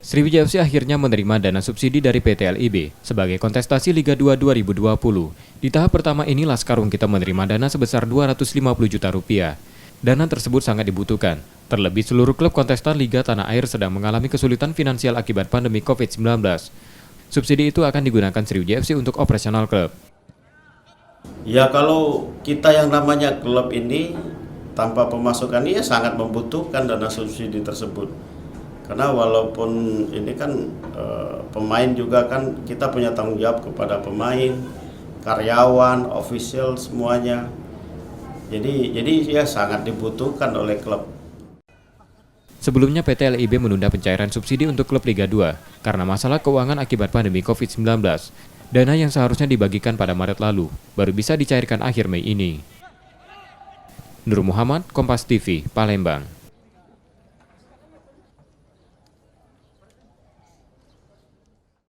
Sriwijaya FC akhirnya menerima dana subsidi dari PT LIB sebagai kontestasi Liga 2 2020. Di tahap pertama ini Laskar Wungkita menerima dana sebesar Rp250 juta. Dana tersebut sangat dibutuhkan, terlebih seluruh klub kontestan Liga Tanah Air sedang mengalami kesulitan finansial akibat pandemi COVID-19. Subsidi itu akan digunakan Sriwijaya FC untuk operasional klub. Ya kalau kita yang namanya klub ini tanpa pemasukan ya sangat membutuhkan dana subsidi tersebut. Karena walaupun ini kan pemain juga kan kita punya tanggung jawab kepada pemain, karyawan, official semuanya. Jadi ya sangat dibutuhkan oleh klub. Sebelumnya PT LIB menunda pencairan subsidi untuk klub Liga 2 karena masalah keuangan akibat pandemi COVID-19. Dana yang seharusnya dibagikan pada Maret lalu baru bisa dicairkan akhir Mei ini. Nur Muhammad, Kompas TV, Palembang.